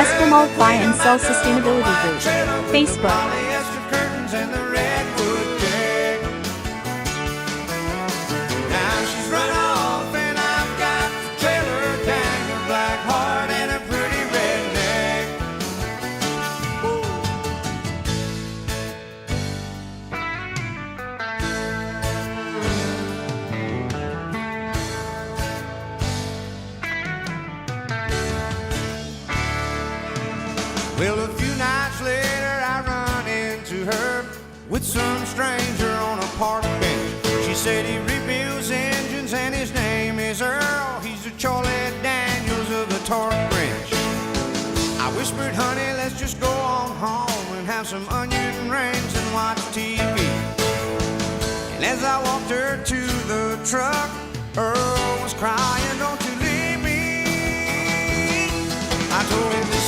Eskimo Buy and Sell Sustainability Group. Facebook. Polyester curtains and the redwood deck. Now she's run off and I've got the trailer tag, a black heart and a pretty redneck. Well, a few nights later I run into her with some stranger on a park bench. She said he rebuilds engines and his name is Earl. He's the Charlie Daniels of the torque wrench. I whispered, honey, let's just go on home and have some onion rings and watch TV. And as I walked her to the truck, Earl was crying, don't